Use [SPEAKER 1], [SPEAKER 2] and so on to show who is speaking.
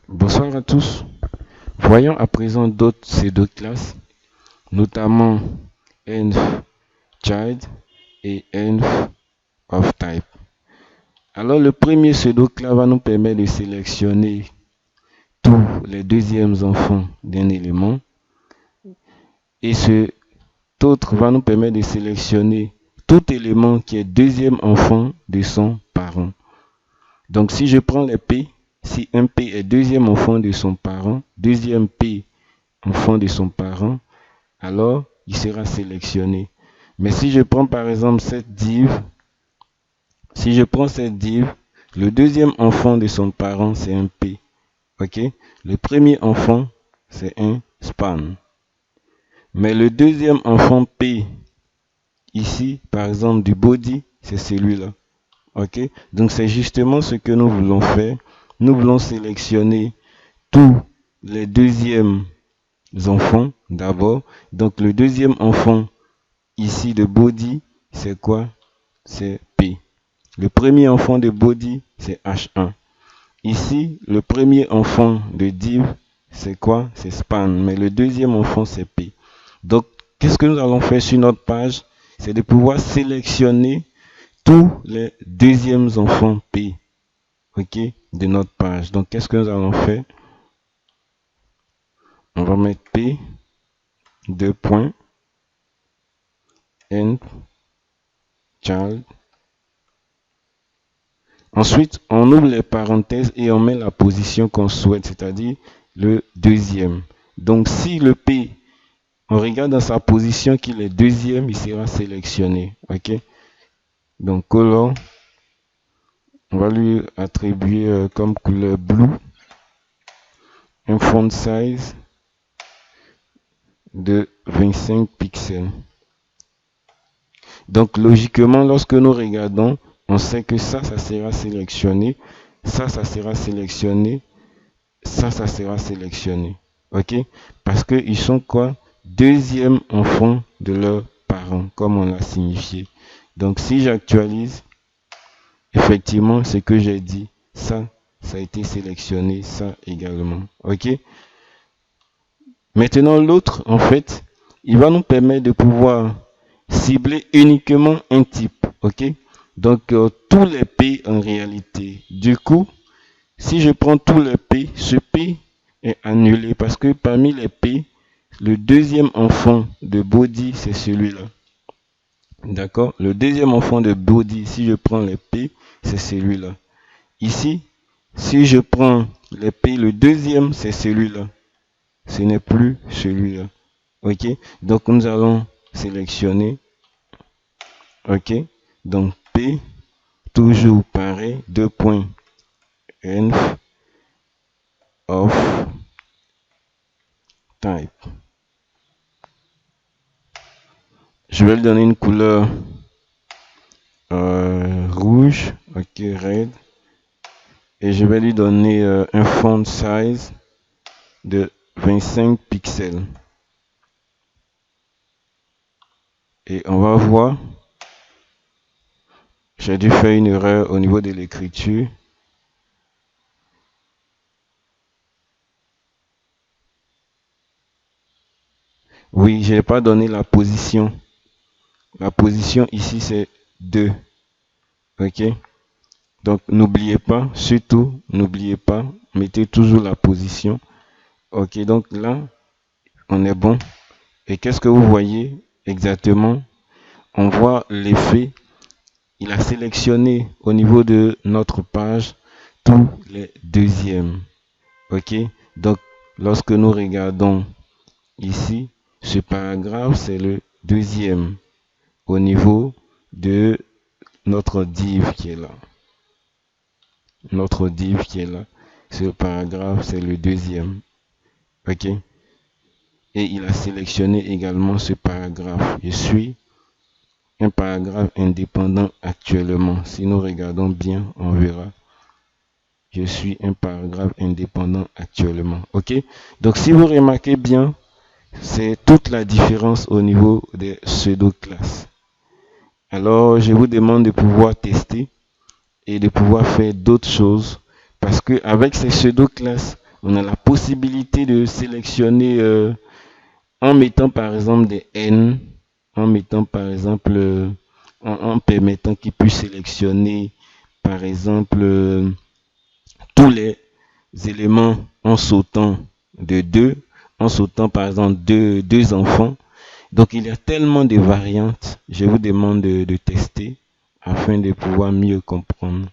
[SPEAKER 1] Bonsoir à tous. Voyons à présent d'autres pseudo-classes, notamment env child et env of type. Alors le premier pseudo-classe va nous permettre de sélectionner tous les deuxièmes enfants d'un élément et cet autre va nous permettre de sélectionner tout élément qui est deuxième enfant de son parent. Donc si je prends les P, si un P est deuxième enfant de son parent, deuxième P enfant de son parent, alors il sera sélectionné. Mais si je prends par exemple cette div, le deuxième enfant de son parent c'est un P. Ok? Le premier enfant c'est un span. Mais le deuxième enfant P, ici par exemple du body, c'est celui-là. Ok? Donc c'est justement ce que nous voulons faire. Nous voulons sélectionner tous les deuxièmes enfants d'abord. Donc le deuxième enfant ici de body, c'est quoi? C'est P. Le premier enfant de body, c'est H1. Ici, le premier enfant de div, c'est quoi? C'est span. Mais le deuxième enfant, c'est P. Donc, qu'est-ce que nous allons faire sur notre page? C'est de pouvoir sélectionner tous les deuxièmes enfants P. Ok? De notre page. Donc, qu'est-ce que nous allons faire? On va mettre P, deux points, N, child. Ensuite, on ouvre les parenthèses et on met la position qu'on souhaite, c'est-à-dire le deuxième. Donc, si le P, on regarde dans sa position qu'il est deuxième, il sera sélectionné. Ok? Donc, color, on va lui attribuer comme couleur blue un font size de 25 pixels. Donc, logiquement, lorsque nous regardons, on sait que ça sera sélectionné, ça sera sélectionné, ça sera sélectionné. Ok? Parce qu'ils sont quoi? Deuxième enfant de leurs parents, comme on l'a signifié. Donc, si j'actualise, effectivement, ce que j'ai dit, ça a été sélectionné, ça également. Ok? Maintenant, l'autre, en fait, il va nous permettre de pouvoir cibler uniquement un type. Ok? Donc, tous les P en réalité. Du coup, si je prends tous les P, ce P est annulé parce que parmi les P, le deuxième enfant de body, c'est celui-là. D'accord? Le deuxième enfant de body, si je prends les P, c'est celui-là. Ici, si je prends les P, le deuxième, c'est celui-là. Ce n'est plus celui-là. Ok? Donc, nous allons sélectionner. Ok? Donc, P, toujours pareil, deux points. Env of type. Je vais lui donner une couleur rouge, ok, red, et je vais lui donner un font size de 25 pixels. Et on va voir, j'ai dû faire une erreur au niveau de l'écriture. Oui, je n'ai pas donné la position. La position ici, c'est 2. Ok? Donc, n'oubliez pas, surtout, n'oubliez pas, mettez toujours la position. Ok, donc là, on est bon. Et qu'est-ce que vous voyez exactement? On voit l'effet. Il a sélectionné au niveau de notre page tous les deuxièmes. Ok? Donc, lorsque nous regardons ici, ce paragraphe, c'est le deuxième au niveau de notre div qui est là. Notre div qui est là. Ce paragraphe, c'est le deuxième. Ok? Et il a sélectionné également ce paragraphe. Je suis un paragraphe indépendant actuellement. Si nous regardons bien, on verra. Je suis un paragraphe indépendant actuellement. Ok? Donc, si vous remarquez bien, c'est toute la différence au niveau des pseudo-classes. Alors, je vous demande de pouvoir tester et de pouvoir faire d'autres choses parce qu'avec ces pseudo-classes, On a la possibilité de sélectionner en mettant par exemple des N, en mettant par exemple, en permettant qu'il puisse sélectionner par exemple tous les éléments en sautant de 2, en sautant par exemple deux enfants. Donc il y a tellement de variantes. Je vous demande de tester afin de pouvoir mieux comprendre.